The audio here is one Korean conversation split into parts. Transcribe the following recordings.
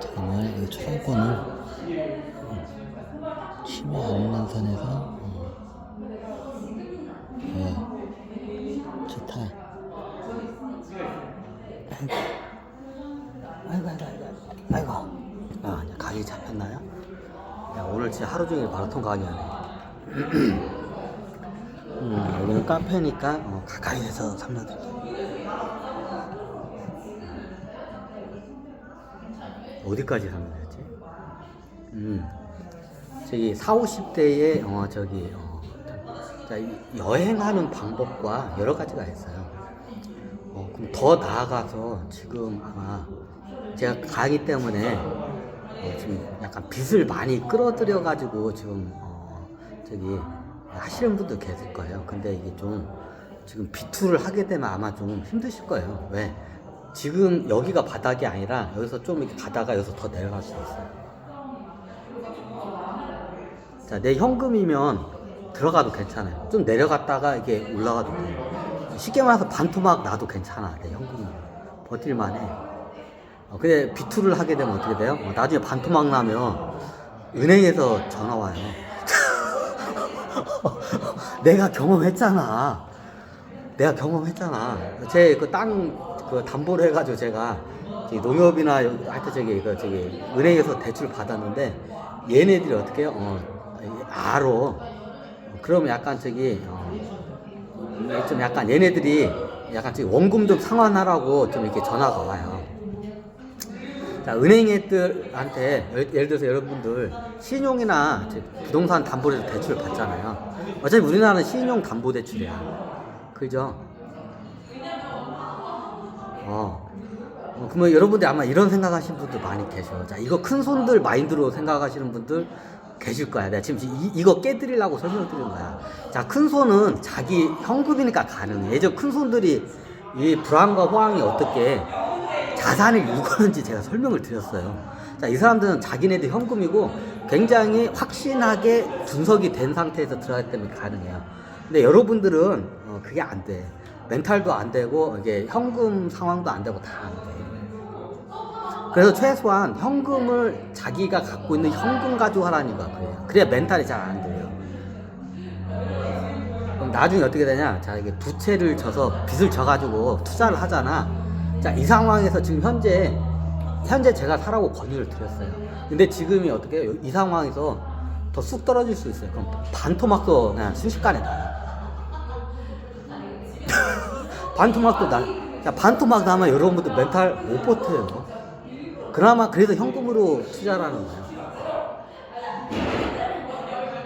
정말 이 초상권을 침해 안 오는 선에서 좋다. 아이고. 아, 이제 각이 잡혔나요? 야, 오늘 진짜 하루 종일 마라톤 강의하네. 여기는 카페니까 가까이 해서 설명드릴게요. 어디까지 설명드렸지? 저기 40, 50대에 여행하는 방법과 여러 가지가 있어요. 그럼 더 나아가서 지금 아마 제가 강의 때문에 지금 약간 빚을 많이 끌어들여 가지고 지금 저기 하시는 분도 계실 거예요. 근데 이게 좀 지금 비투를 하게 되면 아마 좀 힘드실 거예요. 왜? 지금 여기가 바닥이 아니라 여기서 좀 이렇게 가다가 여기서 더 내려갈 수도 있어요. 자, 내 현금이면 들어가도 괜찮아요. 좀 내려갔다가 이게 올라가도 돼요. 쉽게 말해서 반토막 나도 괜찮아. 내 현금이면 버틸만해. 근데 비투를 하게 되면 어떻게 돼요? 나중에 반토막 나면 은행에서 전화 와요. 내가 경험했잖아. 제 그 땅 그 담보를 해가지고 제가 농협이나 하여튼 저기 은행에서 대출 받았는데 얘네들이 어떻게 해요? 알아. 그러면 약간 좀 약간 얘네들이 약간 원금 좀 상환하라고 좀 이렇게 전화가 와요. 자, 은행애들한테 예를 들어서 여러분들 신용이나 부동산 담보로 대출 받잖아요. 어차피 우리나라는 신용 담보 대출이야. 그죠? 그러면 여러분들 아마 이런 생각하시는 분들 많이 계셔. 자, 이거 큰 손들 마인드로 생각하시는 분들 계실 거야. 내가 지금 이거 깨드리려고 설명을 드린 거야. 자, 큰 손은 자기 현금이니까 가능해. 예전 큰 손들이 이 불안과 호황이 어떻게 자산을 일구는지 제가 설명을 드렸어요. 자, 이 사람들은 자기네들 현금이고 굉장히 확신하게 분석이 된 상태에서 들어가기 때문에 가능해요. 근데 여러분들은 그게 안 돼. 멘탈도 안 되고 이게 현금 상황도 안 되고 다 안 돼. 그래서 최소한 현금을 자기가 갖고 있는 현금 가지고 하라는 이유가 그래요. 그래야 멘탈이 잘 안 돼요. 그럼 나중에 어떻게 되냐? 자, 이게 부채를 져서 빚을 져가지고 투자를 하잖아. 자, 이 상황에서 지금 현재 제가 사라고 권유를 드렸어요. 근데 지금이 어떻게 해요? 이 상황에서 더 쑥 떨어질 수 있어요. 그럼 반토막도 그냥 순식간에 나요. 반토막 나면 여러분들 멘탈 못 버텨요. 그나마 그래서 현금으로 투자라는 거예요.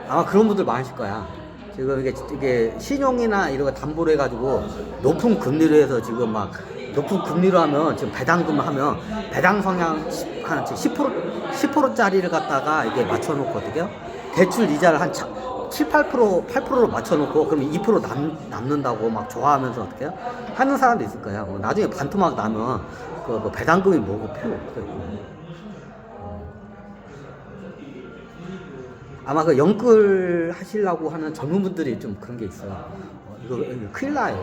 아마 그런 분들 많으실 거야. 지금 이게 신용이나 이런 거 담보로 해가지고 높은 금리로 해서 지금 막 높은 금리로 하면 지금 배당금 하면 배당 성향 한 10%짜리를 갖다가 이게 맞춰놓거든요. 대출 이자를 한 7, 8%로 맞춰놓고 그러면 2% 남는다고 막 좋아하면서 어떻게 해요? 하는 사람도 있을 거예요. 나중에 반토막 나면 그 배당금이 뭐고 필요 없어요. 아마 그 영끌 하시려고 하는 젊은 분들이 좀 그런 게 있어요. 이거 큰일 나요.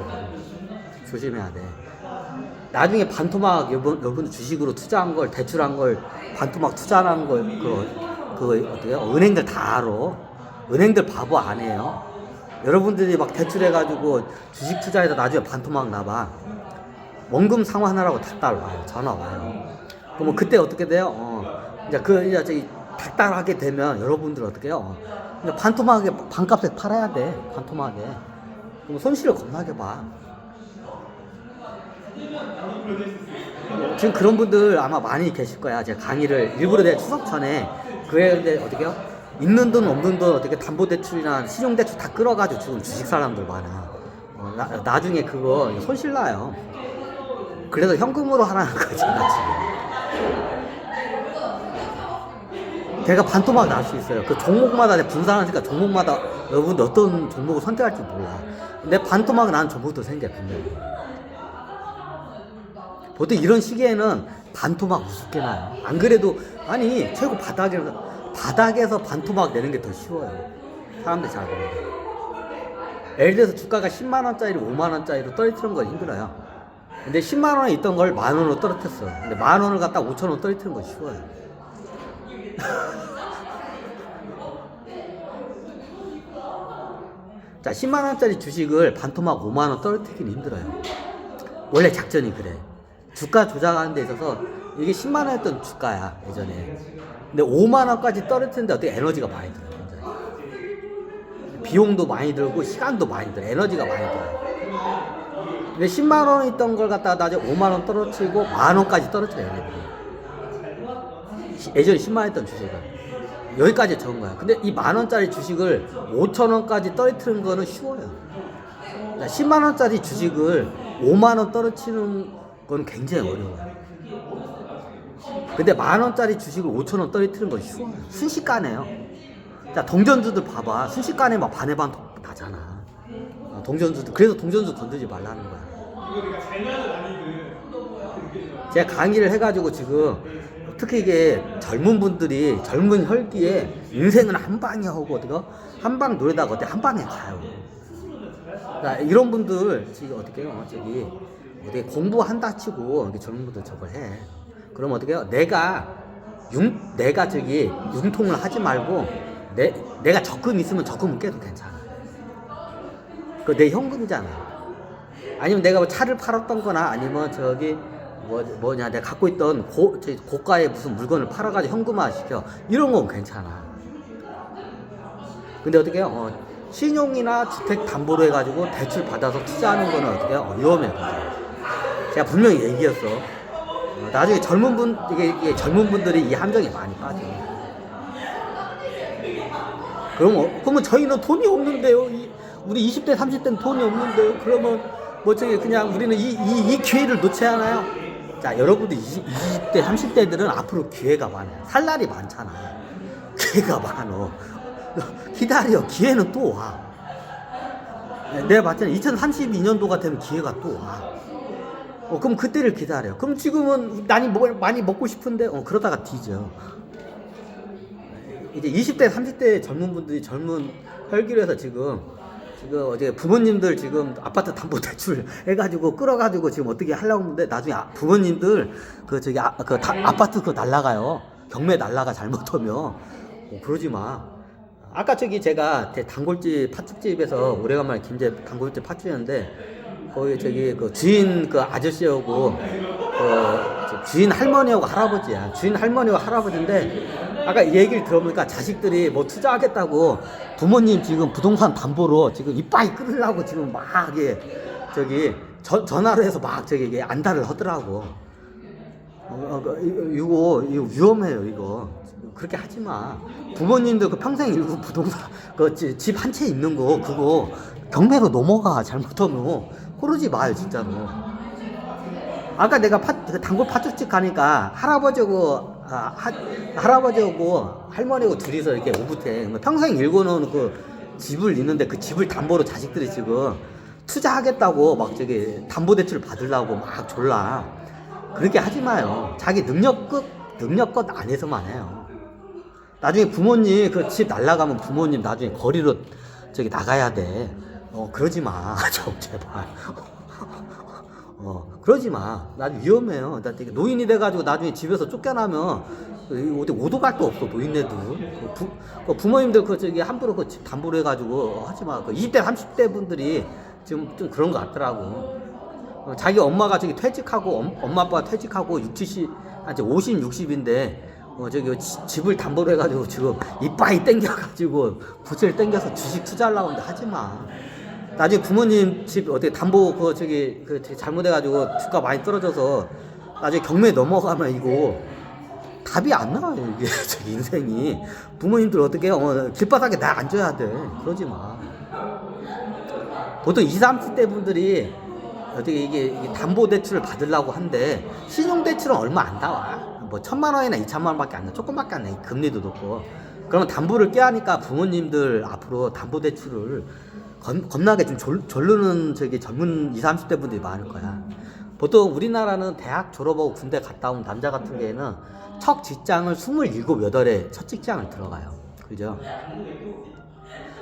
조심해야 돼. 나중에 반토막 여러분 주식으로 투자한 걸 대출한 걸 반토막 투자한 걸 그거 어때요? 은행들 다 알아. 은행들 바보 안 해요. 여러분들이 막 대출해가지고 주식 투자해서 나중에 반토막 나봐. 원금 상환하라고 닥달 와요. 전화 와요. 그럼 그때 어떻게 돼요? 이제 저기 닥달하게 되면 여러분들 어떻게 해요? 반토막에 반값에 팔아야 돼. 반토막에. 그럼 손실을 겁나게 봐. 지금 그런 분들 아마 많이 계실 거야. 제가 강의를 일부러 내가 추석 전에 근데 어떻게 해요? 있는 돈 없는 돈 어떻게 담보대출이나 신용대출 다 끌어가지고 지금 주식 사람들 많아. 나중에 그거 손실 나요. 그래서 현금으로 하라는 거지, 제가 지금. 걔가 반토막 날 수 있어요. 그 종목마다 내가 분산하니까 종목마다 여러분들 어떤 종목을 선택할지 몰라. 근데 반토막 나는 종목도 생겨, 분명히. 보통 이런 시기에는 반토막 우습게 나요. 안 그래도, 아니, 최고 바닥에서 반토막 내는 게 더 쉬워요. 사람들이 잘 모르는데. 예를 들어서 주가가 10만원짜리, 5만원짜리로 떨어뜨리는 건 힘들어요. 근데 10만 원에 있던 걸 10,000원으로 떨어뜨렸어. 근데 10,000원을 갖다 5,000원 떨어뜨리는 건 쉬워요. 자, 10만 원짜리 주식을 반토막 5만 원 떨어뜨리기는 힘들어요. 원래 작전이 그래. 주가 조작하는 데 있어서 이게 10만 원이었던 주가야 예전에. 근데 5만 원까지 떨어뜨리는데 어떻게 에너지가 많이 들어요. 굉장히. 비용도 많이 들고 시간도 많이 들어. 에너지가 많이 들어요. 근데 10만 원 있던 걸 갖다가 나중에 5만 원 떨어뜨리고 10,000원까지 떨어뜨려요. 얘네들이. 예전에 10만 원 했던 주식을. 여기까지 적은 거야. 근데 이 10,000원짜리 주식을 5,000원까지 떨어뜨리는 거는 쉬워요. 10만 원짜리 주식을 5만 원 떨어뜨리는 건 굉장히 어려워요. 근데 10,000원짜리 주식을 5,000원 떨어뜨리는 건 쉬워요. 순식간에요. 자, 동전주들 봐봐. 순식간에 막 반의 반 나잖아. 동전주들. 그래서 동전주 건들지 말라는 거야. 제가 강의를 해가지고 지금 특히 이게 젊은 분들이 젊은 혈기에 인생은 한 방에 하고 어디가 한 방 노래다가 어디 한 방에 가요. 자, 이런 분들 지금 어떻게 해요? 저기 어디 공부한다 치고 이렇게 젊은 분들 저걸 해. 그럼 어떻게 해요? 내가 저기 융통을 하지 말고 내가 적금 있으면 적금은 깨도 괜찮아. 그 내 현금이잖아. 아니면 내가 뭐 차를 팔았던 거나 아니면 저기 뭐냐 내가 갖고 있던 고가의 무슨 물건을 팔아가지고 현금화 시켜. 이런 건 괜찮아. 근데 어떻게 해요? 신용이나 주택 담보로 해가지고 대출 받아서 투자하는 거는 어떻게 해요? 위험해요. 제가 분명히 얘기했어. 나중에 이게 젊은 분들이 이 함정에 많이 빠져. 그러면 저희는 돈이 없는데요. 우리 20대, 30대는 돈이 없는데요. 그러면 뭐 저기 그냥 우리는 이 기회를 놓지 않아요. 자, 여러분들 20대, 30대들은 앞으로 기회가 많아요. 살 날이 많잖아. 기회가 많어. 기다려. 기회는 또 와. 내가 봤잖아. 2032년도가 되면 기회가 또 와. 그럼 그때를 기다려. 그럼 지금은 많이 먹고 싶은데 그러다가 뒤져. 이제 20대, 30대 젊은 분들이 젊은 혈기로 해서 지금 어제 부모님들 지금 아파트 담보 대출 해가지고 끌어가지고 지금 어떻게 하려고 하는데 나중에 부모님들 아파트 그거 날라가요. 경매 날라가 잘못하면. 그러지 마. 아까 제가 단골집 팥죽집에서 오래간만에 김제 단골집 팥죽이었는데 거기 그 주인 그 아저씨하고 주인 할머니하고 할아버지야. 주인 할머니하고 할아버지인데 아까 얘기를 들어보니까 자식들이 뭐 투자하겠다고 부모님 지금 부동산 담보로 지금 이빠이 끌으려고 지금 막 전화로 해서 막 이게 안달을 하더라고. 이거 위험해요. 이거 그렇게 하지 마. 부모님들 평생 일구 부동산 집 한 채 있는 거 그거 경매로 넘어가. 잘못하면 그러지 마요 진짜로. 아까 내가 단골 팥죽집 가니까 할아버지하고 할머니하고 둘이서 이렇게 오붓해. 평생 일궈놓은 그 집을 있는데 그 집을 담보로 자식들이 지금 투자하겠다고 막 담보대출 받으려고 막 졸라. 그렇게 하지 마요. 자기 능력껏 안에서만 해요. 나중에 부모님 그 집 날라가면 부모님 나중에 거리로 나가야 돼. 그러지 마. 제발. 그러지 마. 나중에 위험해요. 노인이 돼가지고 나중에 집에서 쫓겨나면 어디 오도 갈 데 없어. 노인네도. 부모님들 함부로 집 담보로 해가지고 하지 마. 20대, 30대 분들이 지금 좀 그런 것 같더라고. 자기 엄마가 퇴직하고, 엄마 아빠가 퇴직하고 50, 60인데, 집을 담보로 해가지고 지금 이빠이 땡겨가지고 부채를 땡겨서 주식 투자하려고 하는데 하지 마. 나중에 부모님 집 어떻게 담보 잘못해가지고 주가 많이 떨어져서 나중에 경매 넘어가면 이거 답이 안 나와요. 이게 인생이. 부모님들 어떻게 해요? 길바닥에 나 앉아야 돼. 그러지 마. 보통 20, 30대 분들이 어떻게 이게 담보대출을 받으려고 한데 신용대출은 얼마 안 나와. 뭐 1,000만 원이나 2,000만 원밖에 안 나. 조금밖에 안 나. 금리도 높고. 그러면 담보를 껴하니까 부모님들 앞으로 담보대출을 겁나게 좀 졸르는 젊은 20, 30대 분들이 많을 거야. 보통 우리나라는 대학 졸업하고 군대 갔다 온 남자 같은 경우에는 첫 직장을 27, 8에 첫 직장을 들어가요. 그죠?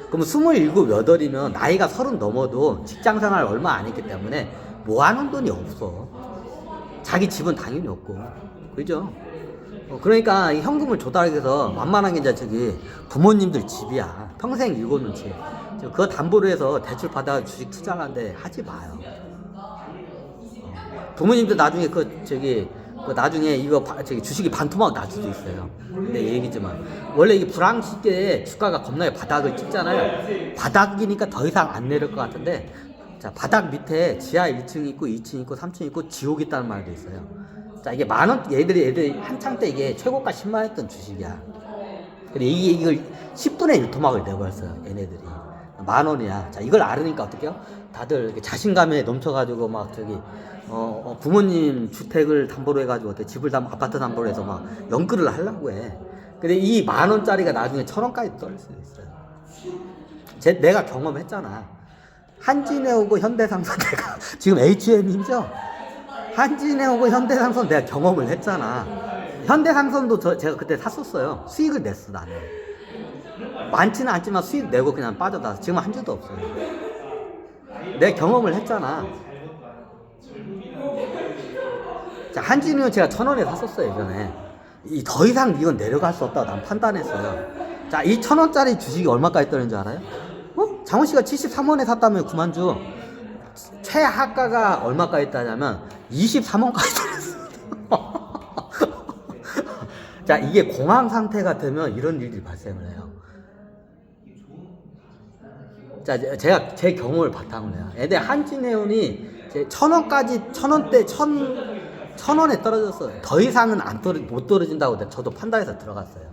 그럼 27, 8이면 나이가 30 넘어도 직장 생활 얼마 안 했기 때문에 모아놓은 돈이 없어. 자기 집은 당연히 없고, 그죠? 그러니까 이 현금을 조달하기 위해서 만만한 게 이제 저기 부모님들 집이야. 평생 일궈놓은 집. 그거 담보로 해서 대출 받아 주식 투자하는데 하지 마요. 부모님들 나중에 나중에 이거 저기 주식이 반토막 날 수도 있어요. 내 얘기지만 원래 이게 불황 시기에 주가가 겁나게 바닥을 찍잖아요. 바닥이니까 더 이상 안 내릴 것 같은데, 자, 바닥 밑에 지하 1층 있고 2층 있고 3층 있고 지옥 있다는 말도 있어요. 자, 이게 만원, 얘들이 한창 때 이게 최고가 10만 했던 주식이야. 근데 이걸 10분의 1토막을 내버렸어요, 얘네들이. 만원이야. 자, 이걸 알으니까 어떡해요? 다들 이렇게 자신감에 넘쳐가지고 막 부모님 주택을 담보로 해가지고 집을 아파트 담보로 해서 막 연끌을 하려고 해. 근데 이 만원짜리가 나중에 1,000원까지 떨어질 수 있어요. 내가 경험했잖아. 한진해오고 현대상선 내가 지금 HM이죠? 한진해오고 현대상선 내가 경험을 했잖아. 현대상선도 제가 그때 샀었어요. 수익을 냈어, 나는. 많지는 않지만 수익 내고 그냥 빠져나왔어. 지금 한 주도 없어요. 내 경험을 했잖아. 자, 한진해오 제가 1,000원에 샀었어요, 예전에. 더 이상 이건 내려갈 수 없다고 난 판단했어요. 자, 이 1,000원짜리 주식이 얼마까지 떨어진 줄 알아요? 장훈씨가 73원에 샀다면 그만주. 최하가가 얼마까지 따냐면 23원까지 떨어졌어. 자, 이게 공황 상태가 되면 이런 일들이 발생을 해요. 자, 제가 제 경험을 바탕으로 해요. 애들 한진해운이 1,000원까지, 1,000원에 떨어졌어요. 더 이상은 못 떨어진다고 저도 판단해서 들어갔어요.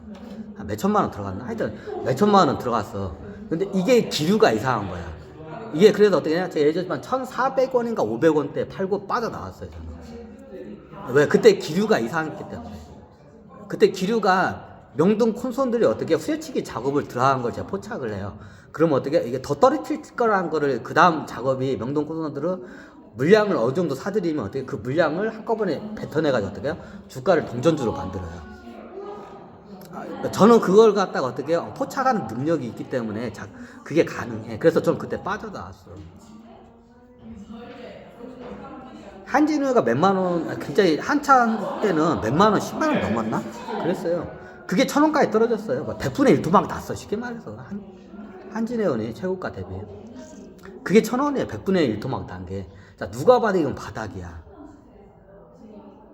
한 몇천만 원 들어갔나? 하여튼 몇천만 원 들어갔어. 근데 이게 기류가 이상한 거야. 이게 그래서 어떻게 했냐? 제가 예전에 1,400원인가 500원대 팔고 빠져나왔어요, 저는. 왜? 그때 기류가 이상했기 때문에. 그때 기류가 명동 콘손들이 어떻게 후려치기 작업을 들어간 걸 제가 포착을 해요. 그러면 어떻게 이게 더 떨어질 거라는 거를 그 다음 작업이 명동 콘손들은 물량을 어느 정도 사들이면 어떻게 그 물량을 한꺼번에 뱉어내가지고 어떻게 해요? 주가를 동전주로 만들어요. 저는 그걸 갖다가 어떻게 해요? 포착하는 능력이 있기 때문에 그게 가능해. 그래서 저는 그때 빠져나왔어요. 한진우가 몇만 원, 굉장히 한참 때는 몇만 원, 10만 원 넘었나? 그랬어요. 그게 1,000원까지 떨어졌어요. 100분의 1 도망 났어. 쉽게 말해서. 한진해운이 최고가 대비. 그게 1,000원이에요. 100분의 1 도망 난 게. 자, 누가 봐도 이건 바닥이야.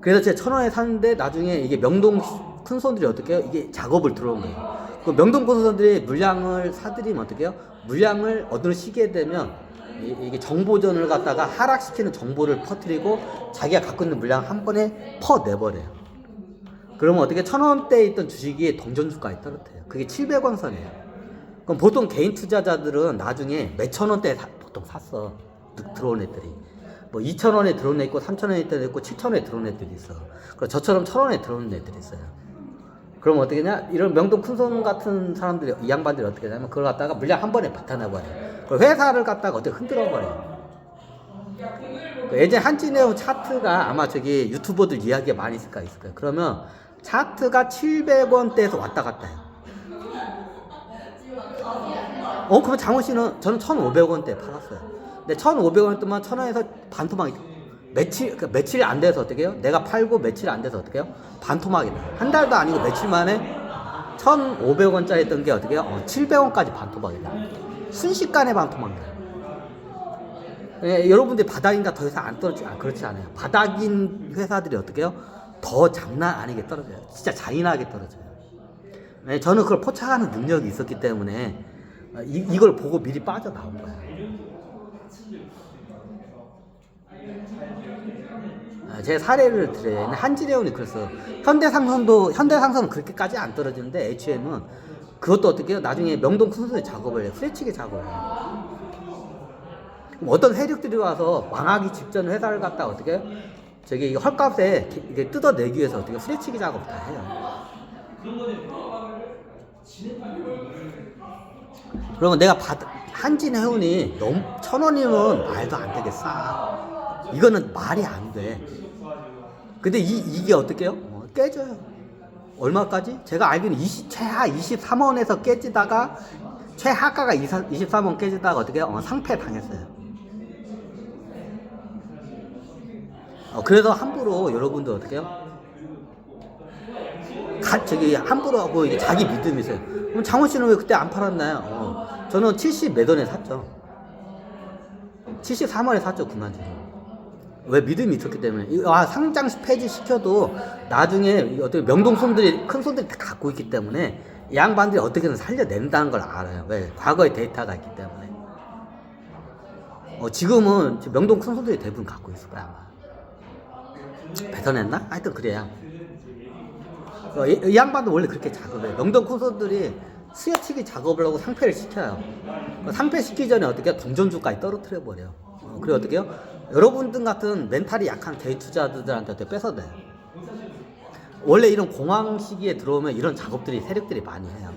그래서 제가 1,000원에 샀는데 나중에 이게 명동 큰 손들이 어떻게 해요? 이게 작업을 들어온 거예요. 그 명동 큰 손들이 물량을 사들이면 어떻게 해요? 물량을 어느 시기에 되면 이게 정보전을 갖다가 하락시키는 정보를 퍼뜨리고 자기가 갖고 있는 물량 한 번에 퍼내버려요. 그러면 어떻게 1,000원대에 있던 주식이 동전주가에 떨어져요. 그게 700원 선이에요. 그럼 보통 개인 투자자들은 나중에 몇천 원대에 보통 샀어. 들어온 애들이. 뭐 2,000원에 들어온 애 있고 3,000원에 들어온 애 있고 7,000원에 들어온 애들이 있어. 그리고 저처럼 1,000원에 들어온 애들이 있어요. 그럼 어떻게 했냐? 이런 명동 큰손 같은 사람들이, 이 양반들이 어떻게 하냐면 그걸 갖다가 물량 한 번에 뱉어내버려요. 회사를 갖다가 어떻게 흔들어버려요. 예전에 한진해운 차트가 아마 저기 유튜버들 이야기가 많이 있을 거예요. 그러면 차트가 700원대에서 왔다 갔다 해요. 그러면 장훈씨는 저는 1,500원대에 팔았어요. 근데 1,500원 동안 1,000원에서 반토막이 며칠 안 돼서 어떻게 해요? 내가 팔고 며칠 안 돼서 어떻게 해요? 반토막이다. 한 달도 아니고 며칠 만에 1,500원짜리 했던 게 어떻게 해요? 700원까지 반토막이다. 순식간에 반토막이다. 여러분들이 바닥인가 더 이상 안 떨어지지? 그렇지 않아요. 바닥인 회사들이 어떻게 해요? 더 장난 아니게 떨어져요. 진짜 잔인하게 떨어져요. 저는 그걸 포착하는 능력이 있었기 때문에 이걸 보고 미리 빠져나온 거야. 제 사례를 드려요. 한진해운이 그랬어. 현대상선은 그렇게까지 안 떨어지는데 HM은 그것도 어떻게 해요? 나중에 명동 큰손에 작업을 해요. 후레치기 작업을 해요. 그럼 어떤 세력들이 와서 망하기 직전 회사를 갖다가 어떻게 해요? 저기 헐값에 이게 뜯어내기 위해서 어떻게 후레치기 작업 다 해요. 그러면 내가 한진해운이 1,000원이면 말도 안 되겠어. 이거는 말이 안 돼. 근데 이게 어떻게 해요? 깨져요. 얼마까지? 제가 알기로는 최하 23원에서 깨지다가 최하가가 23원 깨지다가 어떻게 해요? 상패 당했어요. 그래서 함부로 여러분들 어떻게 해요? 저기 함부로 하고 이게 자기 믿음이 있어요. 그럼 장원 씨는 왜 그때 안 팔았나요? 저는 70 몇 원에 샀죠. 73원에 샀죠, 그만두고. 왜 믿음이 있었기 때문에. 상장 폐지 시켜도 나중에 어떻게 명동 손들이, 큰 손들이 다 갖고 있기 때문에 이 양반들이 어떻게든 살려낸다는 걸 알아요. 왜? 과거의 데이터가 있기 때문에. 지금은 명동 큰 손들이 대부분 갖고 있을 거야, 아마. 뱉어냈나? 하여튼 그래야. 이 양반도 원래 그렇게 작업해요. 명동 큰 손들이 수여치기 작업을 하고 상패를 시켜요. 상패 시키기 전에 어떻게 동전주까지 떨어뜨려 버려요. 그리고 어떻게 해요? 여러분들 같은 멘탈이 약한 개인 투자자들한테 어떻게 뺏어내요. 원래 이런 공황 시기에 들어오면 이런 작업들이 세력들이 많이 해요.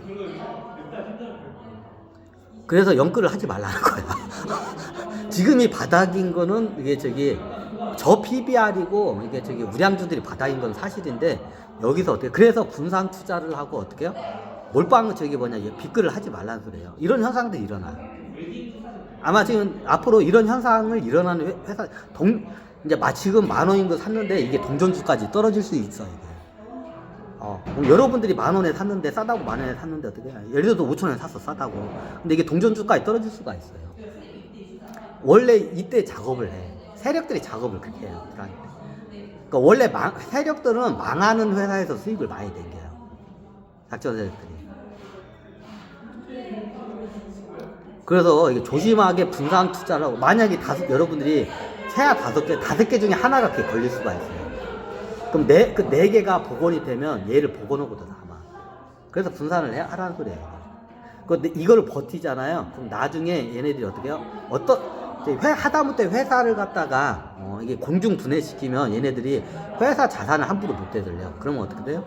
그래서 연끌을 하지 말라는 거야. 지금이 바닥인 거는 이게 저 PBR이고 이게 우량주들이 바닥인 건 사실인데 여기서 어떻게 그래서 분산 투자를 하고 어떻게 해요? 몰빵 빗글을 하지 말라는 소리예요. 이런 현상들이 일어나요. 아마 지금 앞으로 이런 현상을 일어나는 회사 이제 지금 10,000원인 거 샀는데 이게 동전주까지 떨어질 수 있어 이게. 여러분들이 10,000원에 샀는데 싸다고 10,000원에 샀는데 어떻게 해요? 예를 들어서 5,000원에 샀어 싸다고. 근데 이게 동전주까지 떨어질 수가 있어요. 원래 이때 작업을 해. 세력들이 작업을 그렇게 해요. 그러니까 원래 세력들은 망하는 회사에서 수익을 많이 땡겨요. 작전 세력들이. 그래서 이게 조심하게 분산 투자를 하고 만약에 여러분들이 세야 5개, 5개 중에 하나가 그렇게 걸릴 수가 있어요. 그럼 그 4개가 복원이 되면 얘를 복원하고도 남아. 그래서 분산을 하라는 소리예요. 근데 이걸 버티잖아요. 그럼 나중에 얘네들이 어떻게 해요? 하다못해 회사를 갖다가 이게 공중 분해시키면 얘네들이 회사 자산을 함부로 못 되돌려. 그러면 어떻게 돼요?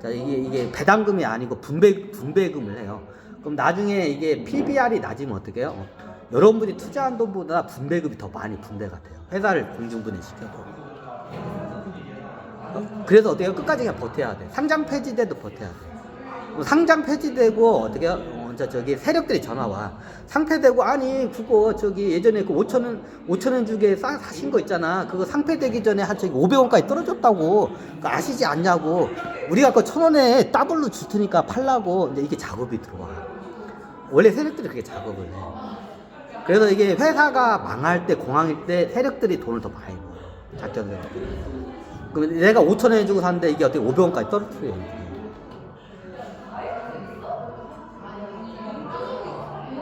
자, 이게 배당금이 아니고 분배금을 해요. 그럼 나중에 이게 PBR이 낮으면 어떻게 해요? 여러분들이 투자한 돈보다 분배금이 더 많이 분배가 돼요. 회사를 공중 분해시켜도. 그래서 어떻게 해요? 끝까지 그냥 버텨야 돼. 상장 폐지돼도 버텨야 돼. 상장 폐지되고 어떻게 해요? 세력들이 전화 와. 상폐되고 아니 그거 예전에 그 5,000원 주게 사신 거 있잖아. 그거 상폐되기 전에 한 500원까지 떨어졌다고. 그거 아시지 않냐고. 우리가 그 1,000원에 더블로 줄 테니까 팔라고. 이제 이게 작업이 들어와. 원래 세력들이 그렇게 작업을 해. 그래서 이게 회사가 망할 때 공황일 때 세력들이 돈을 더 많이 벌어. 작전 세력들이. 그럼 내가 5,000원에 주고 샀는데 이게 어떻게 500원까지 떨어뜨려요.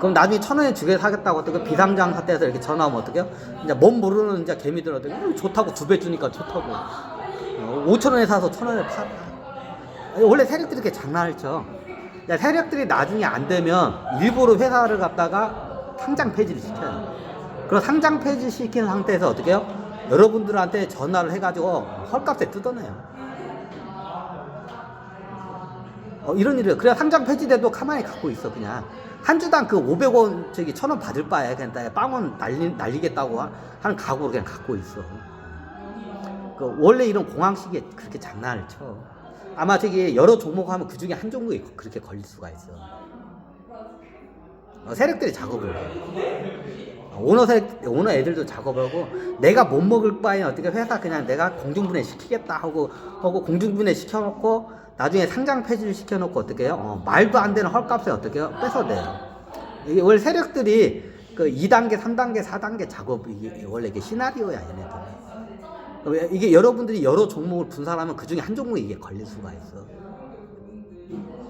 그럼 나중에 1,000원에 주게 사겠다고 어떻게 비상장 사태에서 이렇게 전화 오면 어떡해요? 이제 뭔 모르는 이제 개미들 어떻게 좋다고 2배 주니까 좋다고 5,000원에 사서 1,000원에 팔아. 원래 세력들이 이렇게 장난을 쳐. 세력들이 나중에 안 되면 일부러 회사를 갖다가 상장 폐지를 시켜요. 그럼 상장 폐지 시킨 상태에서 어떻게 해요? 여러분들한테 전화를 해가지고 헐값에 뜯어내요. 이런 일이에요. 그래야 상장 폐지돼도 가만히 갖고 있어 그냥. 한 주당 그 500원 1,000원 받을 바에 그냥 빵원 날리겠다고 하는 각오로 그냥 갖고 있어. 원래 이런 공황 시기에 그렇게 장난을 쳐. 아마 여러 종목 하면 그 중에 한 종목이 그렇게 걸릴 수가 있어. 세력들이 작업을 해. 오너 애들도 작업을 하고 내가 못 먹을 바에 어떻게 회사 그냥 내가 공중분해 시키겠다 하고 공중분해 시켜놓고 나중에 상장 폐지를 시켜놓고 어떻게 해요? 말도 안 되는 헐값에 어떻게 해요? 뺏어내요. 이게 원래 세력들이 그 2단계, 3단계, 4단계 작업, 원래 이게 시나리오야, 얘네들. 이게 여러분들이 여러 종목을 분산하면 그 중에 한 종목에 이게 걸릴 수가 있어.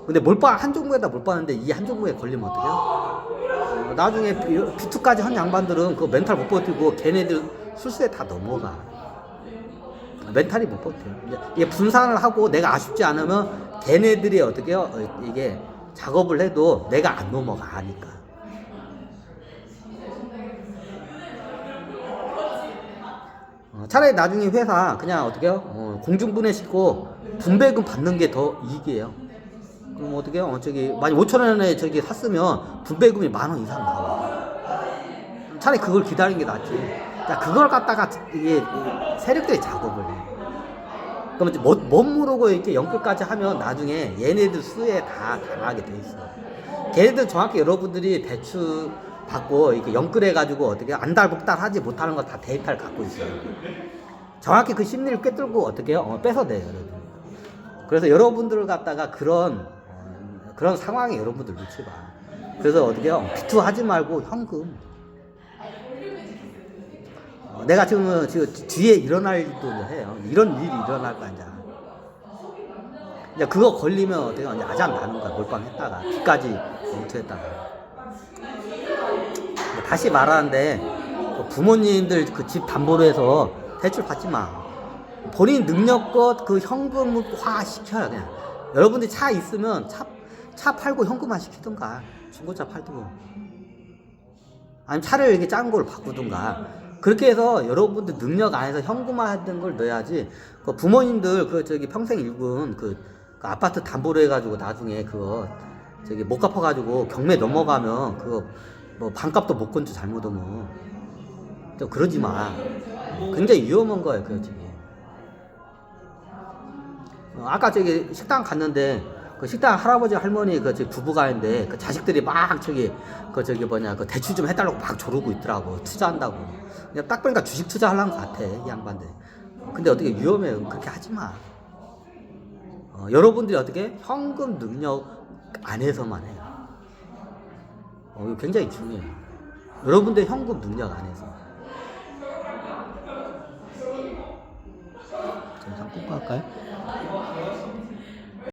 근데 한 종목에다 몰빵하는데 이 한 종목에 걸리면 어떡해요? 나중에 B2까지 한 양반들은 그 멘탈 못 버티고 걔네들 술수에 다 넘어가. 멘탈이 못 버텨요. 이게 분산을 하고 내가 아쉽지 않으면 걔네들이 어떻게 해요? 이게 작업을 해도 내가 안 넘어가 하니까. 차라리 나중에 회사 그냥 어떻게 해요? 공중분해시키고 분배금 받는 게 더 이익이에요. 그럼 어떻게 해요? 만약 5,000원에 샀으면 분배금이 10,000원 이상 나와. 차라리 그걸 기다리는 게 낫지. 자, 그걸 갖다가 이게 세력들이 작업을 해. 그럼 못 모르고 이렇게 연끌까지 하면 나중에 얘네들 수에 다 당하게 돼 있어. 걔네들 정확히 여러분들이 대출 받고 이렇게 연끌해가지고 어떻게 안달복달 하지 못하는 거 다 데이터를 갖고 있어요. 정확히 그 심리를 꿰뚫고 어떻게 해요? 뺏어내요, 여러분. 그래서 여러분들을 갖다가 그런 상황에 여러분들 놓지 마. 그래서 어떻게 해요? 비투하지 말고 현금. 내가 지금 뒤에 일어날 일도 해요. 이런 일이 일어날 거 아니야. 이제 그거 걸리면 어떻게 이제 아장 나는 거야. 몰빵했다가 뒤까지 못했다가. 다시 말하는데 부모님들 그 집 담보로 해서 대출 받지 마. 본인 능력껏 그 현금화 시켜야 그냥. 여러분들이 차 있으면 차 팔고 현금화 시키든가 중고차 팔든가 아니면 차를 이렇게 작은 걸로 바꾸든가 그렇게 해서 여러분들 능력 안에서 현금화 했던 걸 넣어야지. 그 부모님들 평생 일군 그 아파트 담보로 해가지고 나중에 그거 못 갚아가지고 경매 넘어가면 그거 뭐 반값도 못 건져 잘못하면 좀 그러지 마. 굉장히 위험한 거예요 그 저기. 아까 식당 갔는데 그 식당 할아버지 할머니 그 부부가 있는데 그 자식들이 막 그 대출 좀 해달라고 막 조르고 있더라고. 투자한다고. 그냥 딱 보니까 주식 투자하려는 것 같아 이 양반들. 근데 어떻게 위험해요. 그렇게 하지 마. 여러분들이 어떻게 현금 능력 안에서만 해요. 이거 굉장히 중요해요. 여러분들 현금 능력 안에서. 잠깐 꽂고 할까요?